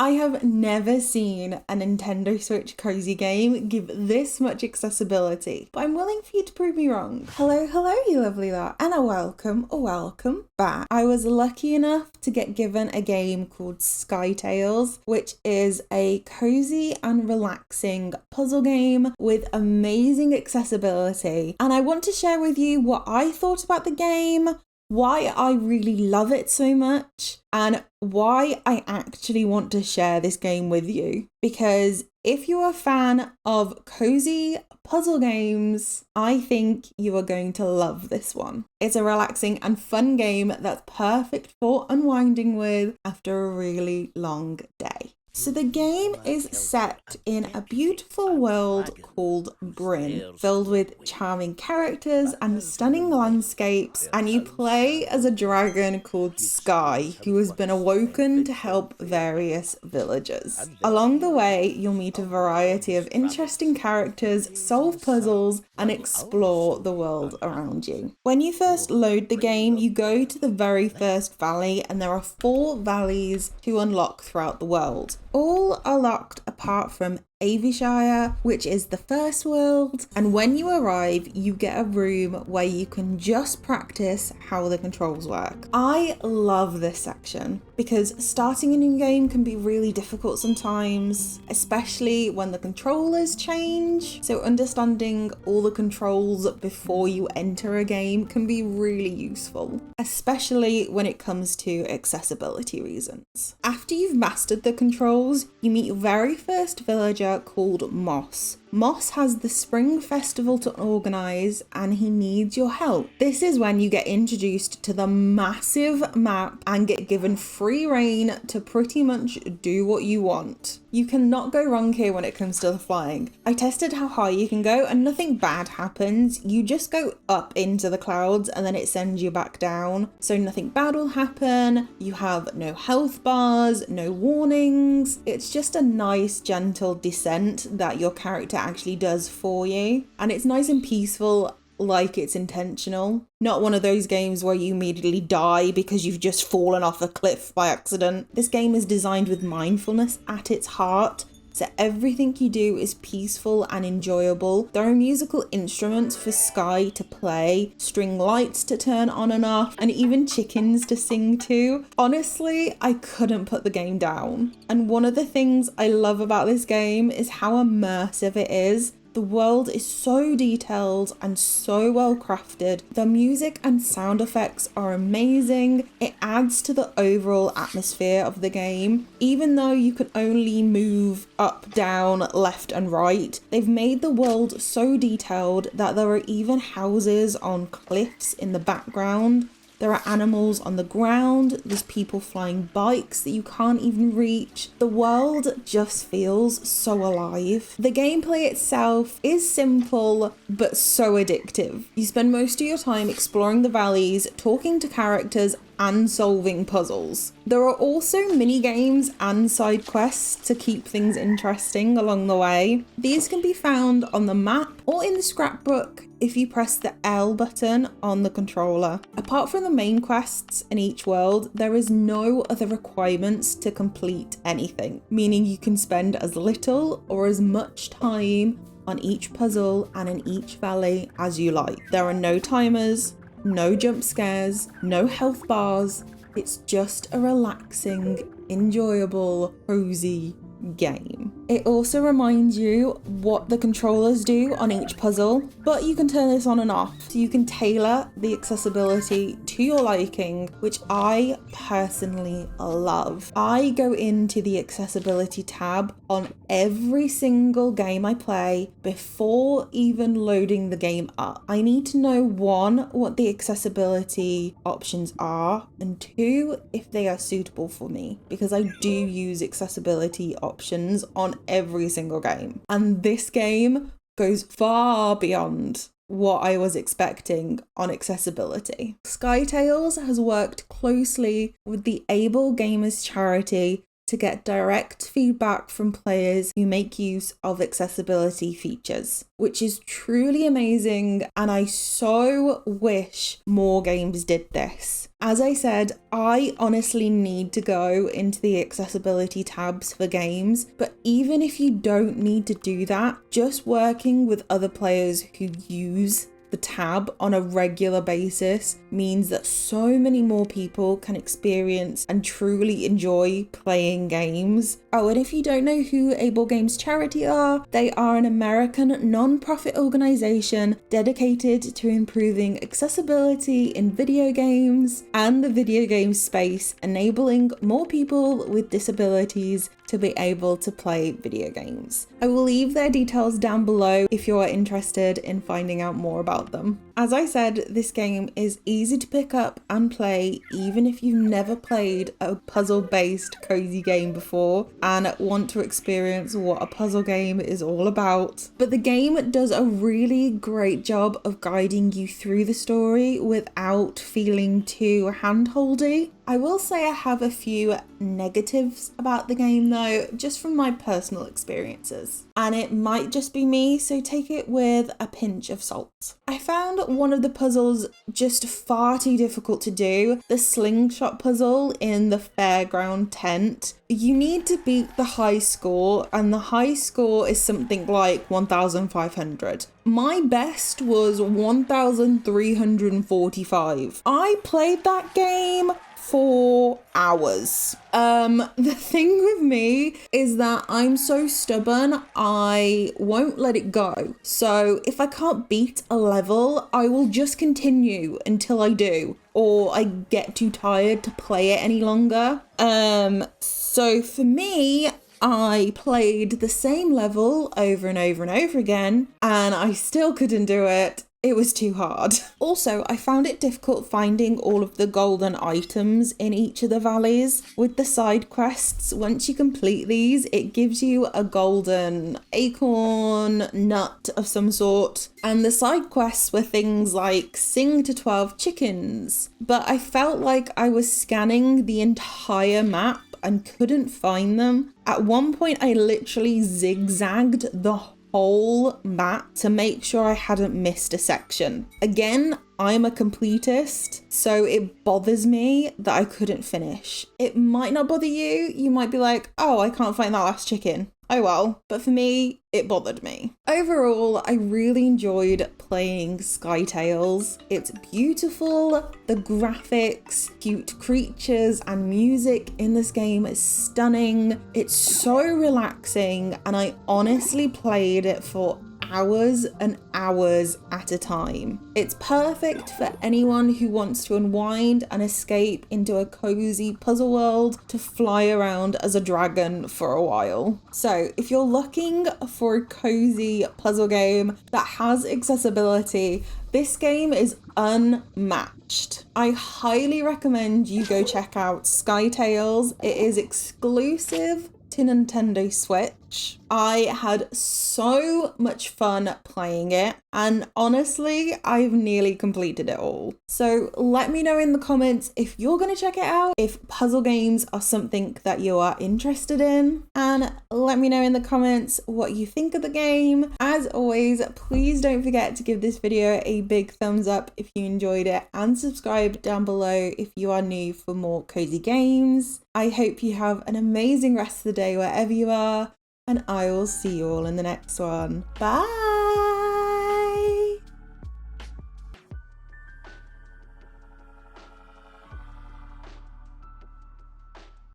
I have never seen a Nintendo Switch cozy game give this much accessibility, but I'm willing for you to prove me wrong. Hello, you lovely lot, and a welcome back. I was lucky enough to get given a game called Skye Tales, which is a cozy and relaxing puzzle game with amazing accessibility, and I want to share with you what I thought about the game, why I really love it so much, and why I actually want to share this game with you. Because if you're a fan of cozy puzzle games, I think you are going to love this one. It's a relaxing and fun game that's perfect for unwinding with after a really long day. So the game is set in a beautiful world called Bryn, filled with charming characters and stunning landscapes, and you play as a dragon called Skye, who has been awoken to help various villagers. Along the way, you'll meet a variety of interesting characters, solve puzzles, and explore the world around you. When you first load the game, you go to the very first valley, and there are 4 valleys to unlock throughout the world. All are locked apart from Avishire, which is the first world, and when you arrive you get a room where you can just practice how the controls work. I love this section because starting a new game can be really difficult sometimes, especially when the controllers change, so understanding all the controls before you enter a game can be really useful, especially when it comes to accessibility reasons. After you've mastered the controls, you meet your very first villager called Moss. Moss has the spring festival to organise and he needs your help. This is when you get introduced to the massive map and get given free reign to pretty much do what you want. You cannot go wrong here when it comes to the flying. I tested how high you can go and nothing bad happens. You just go up into the clouds and then it sends you back down. So nothing bad will happen. You have no health bars, no warnings. It's just a nice gentle descent that your character actually does for you. And it's nice and peaceful, like it's intentional. Not one of those games where you immediately die because you've just fallen off a cliff by accident. This game is designed with mindfulness at its heart, so everything you do is peaceful and enjoyable. There are musical instruments for Skye to play, string lights to turn on and off, and even chickens to sing to. Honestly, I couldn't put the game down. And one of the things I love about this game is how immersive it is. The world is so detailed and so well crafted. The music and sound effects are amazing. It adds to the overall atmosphere of the game. Even though you can only move up, down, left and right, they've made the world so detailed that there are even houses on cliffs in the background. There are animals on the ground, there's people flying bikes that you can't even reach. The world just feels so alive. The gameplay itself is simple, but so addictive. You spend most of your time exploring the valleys, talking to characters, and solving puzzles. There are also mini games and side quests to keep things interesting along the way. These can be found on the map or in the scrapbook if you press the L button on the controller. Apart from the main quests in each world, there is no other requirements to complete anything, meaning you can spend as little or as much time on each puzzle and in each valley as you like. There are no timers, no jump scares, no health bars. It's just a relaxing, enjoyable, cozy game. It also reminds you what the controllers do on each puzzle, but you can turn this on and off, so you can tailor the accessibility to your liking, which I personally love. I go into the accessibility tab on every single game I play before even loading the game up. I need to know 1, what the accessibility options are, and 2, if they are suitable for me, because I do use accessibility options on every single game. And this game goes far beyond what I was expecting on accessibility. Skye Tales has worked closely with the Ablegamers charity to get direct feedback from players who make use of accessibility features, which is truly amazing, and I so wish more games did this. As I said, I honestly need to go into the accessibility tabs for games, but even if you don't need to do that, just working with other players who use the tab on a regular basis means that so many more people can experience and truly enjoy playing games. Oh, and if you don't know who Ablegamers Charity are, they are an American non-profit organization dedicated to improving accessibility in video games and the video game space, enabling more people with disabilities to be able to play video games. I will leave their details down below if you are interested in finding out more about them. As I said, this game is easy to pick up and play even if you've never played a puzzle-based cozy game before and want to experience what a puzzle game is all about. But the game does a really great job of guiding you through the story without feeling too hand-holdy. I will say I have a few negatives about the game though, just from my personal experiences. And it might just be me, so take it with a pinch of salt. I found one of the puzzles just far too difficult to do, the slingshot puzzle in the fairground tent. You need to beat the high score, and the high score is something like 1,500. My best was 1,345. I played that game for hours. The thing with me is that I'm so stubborn, I won't let it go. So if I can't beat a level, I will just continue until I do, or I get too tired to play it any longer. So for me, I played the same level over and over and over again, and I still couldn't do it. It was too hard. Also, I found it difficult finding all of the golden items in each of the valleys. With the side quests, once you complete these, it gives you a golden acorn, nut of some sort. And the side quests were things like sing to 12 chickens. But I felt like I was scanning the entire map and couldn't find them. At one point, I literally zigzagged the whole map to make sure I hadn't missed a section. Again, I'm a completist, so it bothers me that I couldn't finish. It might not bother you. You might be like, oh, I can't find that last chicken. Oh well, but for me, it bothered me. Overall, I really enjoyed playing Skye Tales. It's beautiful, the graphics, cute creatures and music in this game is stunning. It's so relaxing, and I honestly played it for hours and hours at a time. It's perfect for anyone who wants to unwind and escape into a cozy puzzle world to fly around as a dragon for a while. So if you're looking for a cozy puzzle game that has accessibility, this game is unmatched. I highly recommend you go check out Skye Tales. It is exclusive to Nintendo Switch. I had so much fun playing it, and honestly, I've nearly completed it all. So let me know in the comments if you're gonna check it out, if puzzle games are something that you are interested in, and let me know in the comments what you think of the game. As always, please don't forget to give this video a big thumbs up if you enjoyed it, and subscribe down below if you are new for more cozy games. I hope you have an amazing rest of the day wherever you are, and I will see you all in the next one. Bye!